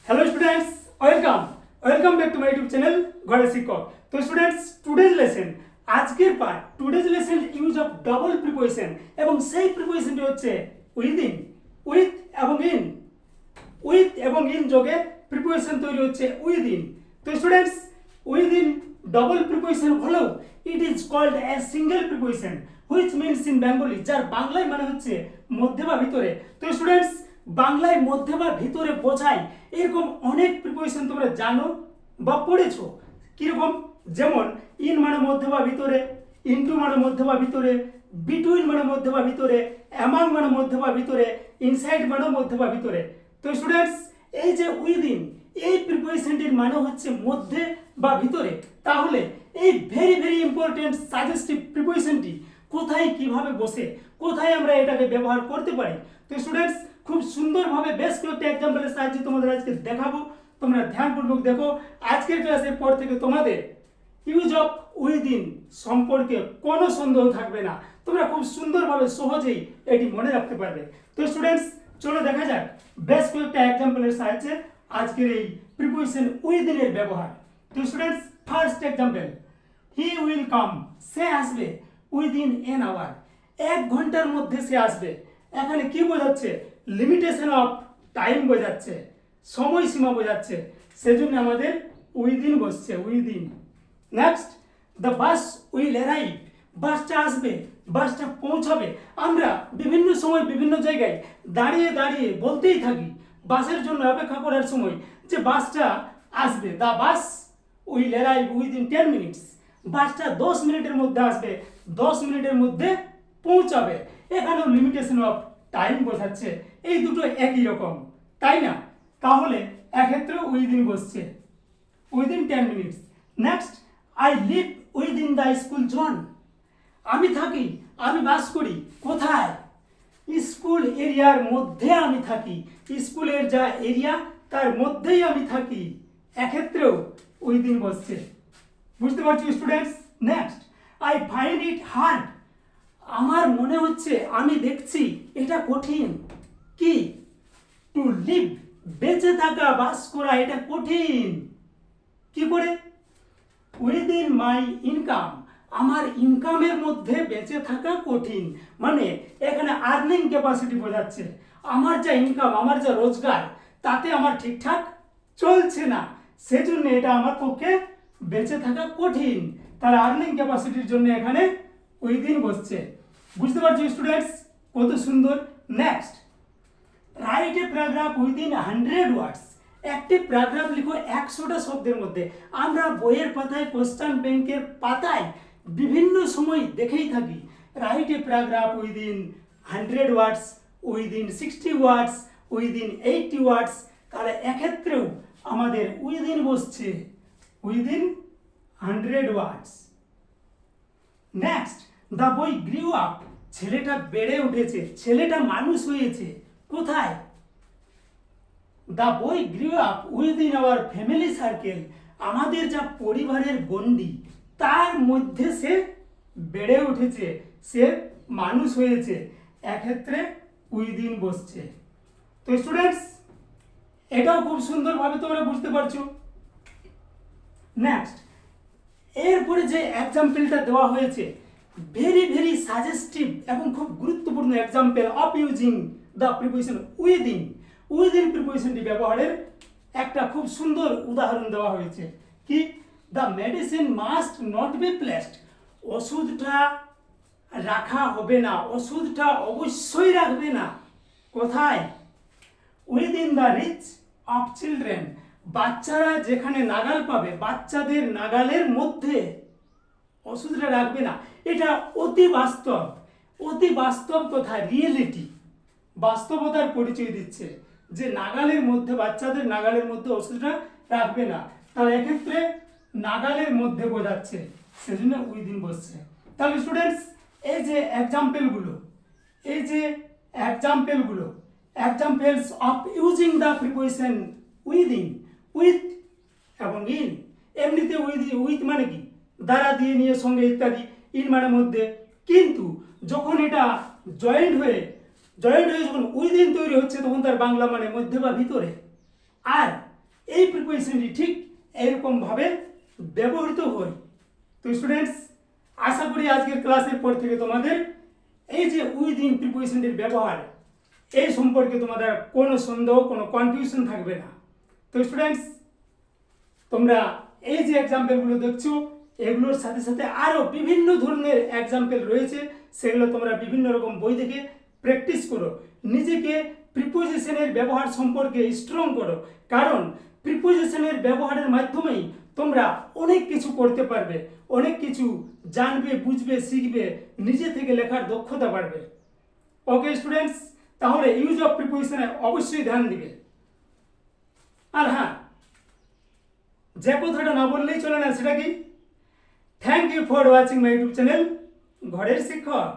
Hello students, welcome back to my YouTube channel Ghare Shikshak. तो students, today's lesson আজকের part today's lesson use of double preposition এবং সেই প্রিপোজিশনটি হচ্ছে উইদিন উইথ এবং ইন যোগে প্রিপোজিশন তৈরি হচ্ছে উইদিন। তো স্টুডেন্টস, উইদিন ডাবল প্রিপোজিশন হলেও it is called a single preposition which means in Bengali, যার বাংলায় মানে হচ্ছে মধ্যে বা ভিতরে। তো স্টুডেন্টস, বাংলায় মধ্যে বা ভিতরে বোঝায় এরকম অনেক প্রিপোজিশন তোমরা জানো বা পড়েছো। কিরকম? যেমন ইন মানে মধ্যে বা ভিতরে, ইনটু মানে মধ্যে বা ভিতরে, বিটুইন মানে মধ্যে বা ভিতরে, অ্যামাং মানে মধ্যে বা ভিতরে, ইনসাইড মানে মধ্যে বা ভিতরে। তো স্টুডেন্টস, এই যে উইদিন এই প্রিপোজিশনটির মানে হচ্ছে মধ্যে বা ভিতরে। তাহলে এই ভেরি ইম্পর্টেন্ট সাজেস্টিভ প্রিপোজিশনটি কোথায় কিভাবে বসে, কোথায় আমরা এটাকে ব্যবহার করতে পারি। তো স্টুডেন্টস, খুব সুন্দরভাবে বেশ কয়েকটা এক্সাম্পলের সাহায্যে তোমাদের আজকে দেখাবো। তোমরা ধ্যানপূর্বক দেখো। আজকের ক্লাসের পর থেকে তোমাদের ইউজ অফ উইদিন সম্পর্কে কোনো সন্দেহ থাকবে না, তোমরা খুব সুন্দরভাবে সহজেই এটি মনে রাখতে পারবে। তো স্টুডেন্টস, চলো দেখা যাক বেশ কয়েকটা এক্সাম্পলের সাহায্যে আজকের এই প্রিপোজিশন উইদিনের ব্যবহার। তো students, first example, he will come, সে আসবে, উইদিন এন আওয়ার, 1 ঘন্টার মধ্যে সে আসবে। এখানে কি বোঝাচ্ছে? লিমিটেশন অফ টাইম বোঝাচ্ছে, সময়সীমা বোঝাচ্ছে, সেজন্য আমাদের উইদিন বসছে, within. Next, the bus will arrive, বাসটা আসবে, বাসটা পৌঁছাবে। আমরা বিভিন্ন সময় বিভিন্ন জায়গায় দাঁড়িয়ে দাঁড়িয়ে বলতেই থাকি বাসের জন্য অপেক্ষা করার সময় যে বাসটা আসবে, the bus will arrive within 10 minutes, বাসটা 10 মিনিটের মধ্যে আসবে, 10 মিনিটের মধ্যে পৌঁছাবে। এখানেও লিমিটেশন অফ টাইম বোঝাচ্ছে। এই দুটো একই রকম, তাই না? তাহলে এক্ষেত্রে উইদিন বসছে, within 10 minutes. Next, I live within the school zone, আমি থাকি, আমি বাস করি কোথায়? স্কুল এরিয়ার মধ্যে আমি থাকি, স্কুলের যা এরিয়া তার মধ্যেই আমি থাকি। এক্ষেত্রেও উইদিন বসছে। বুঝতে পারছো students? Next, I find it hard, আমার মনে হচ্ছে, আমি দেখছি এটা কঠিন। কি? টু লিভ, বেঁচে থাকা, বাস করা, এটা কঠিন। কি করে? উইদিন মাই ইনকাম, আমার ইনকামের মধ্যে বেঁচে থাকা কঠিন। মানে এখানে আর্নিং ক্যাপাসিটি বোঝাচ্ছে। আমার যা ইনকাম, আমার যা রোজগার, তাতে আমার ঠিকঠাক চলছে না, সেজন্য এটা আমার পক্ষে বেঁচে থাকা কঠিন। তাহলে আর্নিং ক্যাপাসিটির জন্য এখানে উইদিন বসছে। বুঝতে পারছো স্টুডেন্টস? কত সুন্দর। Next, write a paragraph within 100 ওয়ার্ডস, একটি প্যারাগ্রাফ লিখো 100টা শব্দের মধ্যে। আমরা বইয়ের পাতায়, কোশ্চেন ব্যাংকের পাতায় বিভিন্ন সময় দেখেই থাকি write a paragraph within 100 words, within 60 words, within 80 ওয়ার্ডস। তাহলে এক্ষেত্রেও আমাদের উইদিন বসছে, within 100 words. Next, the boy grew up, ছেলেটা বেড়ে উঠেছে, ছেলেটা মানুষ হয়েছে কোথায়? The boy grew up within our family circle, আমাদের যা পরিবারের গণ্ডি তার মধ্যে সে বেড়ে উঠেছে, সে মানুষ হয়েছে। এক্ষেত্রে উইদিন বসছে। তো স্টুডেন্টস, এটাও খুব সুন্দরভাবে তোমরা বুঝতে পারছো। নেক্সট, এরপরে যে এক্সাম্পলটা দেওয়া হয়েছে, ভেরি সাজেস্টিভ এবং খুব গুরুত্বপূর্ণ example of using the preposition within. Within প্রিপোজিশনটি ব্যবহারের একটা খুব সুন্দর উদাহরণ দেওয়া হয়েছে। কি? The medicine must not be placed, ওষুধটা রাখা হবে না, ওষুধটা অবশ্যই রাখবে না। কোথায়? Within the reach of children, বাচ্চারা যেখানে নাগাল পাবে, বাচ্চাদের নাগালের মধ্যে ওষুধটা রাখবে না। এটা অতি বাস্তব কথা, রিয়েলিটি, বাস্তবতার পরিচয় দিচ্ছে যে নাগালের মধ্যে, বাচ্চাদের নাগালের মধ্যে ওষুধটা রাখবে না। তাহলে এক্ষেত্রে নাগালের মধ্যে বোঝাচ্ছে, সেজন্য উইদিন বসছে। তাহলে স্টুডেন্টস, এই যে examples of using the preposition within, with এবং ইন। এমনিতে উইথ মানে কি? দ্বারা, দিয়ে, নিয়ে, সঙ্গে ইত্যাদি। ইন মানে মধ্যে। কিন্তু যখন এটা জয়েন্ট হয়ে যখন উইদিন তৈরি হচ্ছে, তখন তার বাংলা মানে মধ্যে বা ভিতরে। আর এই প্রিপোজিশনটি ঠিক এরকমভাবে ব্যবহৃত হয়। তো স্টুডেন্টস, আশা করি আজকের ক্লাসের পর থেকে তোমাদের এই যে উইদিন প্রিপোজিশনটির ব্যবহার এই সম্পর্কে তোমাদের কোনো সন্দেহ, কোনো কনফিউশন থাকবে না। তো স্টুডেন্টস, তোমরা এই যে এক্সাম্পলগুলো দেখছো এগুলোর সাথে সাথে আরও বিভিন্ন ধরনের এক্সাম্পল রয়েছে, সেগুলো তোমরা বিভিন্ন রকম বই থেকে প্র্যাকটিস করো, নিজেকে প্রিপোজিশনের ব্যবহার সম্পর্কে স্ট্রং করো, কারণ প্রিপোজিশনের ব্যবহারের মাধ্যমেই তোমরা অনেক কিছু করতে পারবে, অনেক কিছু জানবে, বুঝবে, শিখবে, নিজে থেকে লেখার দক্ষতা বাড়বে। ওকে স্টুডেন্টস, তাহলে ইউজ অফ প্রিপোজিশনে অবশ্যই ধ্যান দিবে। আর হ্যাঁ, যে কথাটা না বললেই চলে না, সেটা কি? Thank you for watching my YouTube channel ঘরের শিক্ষক।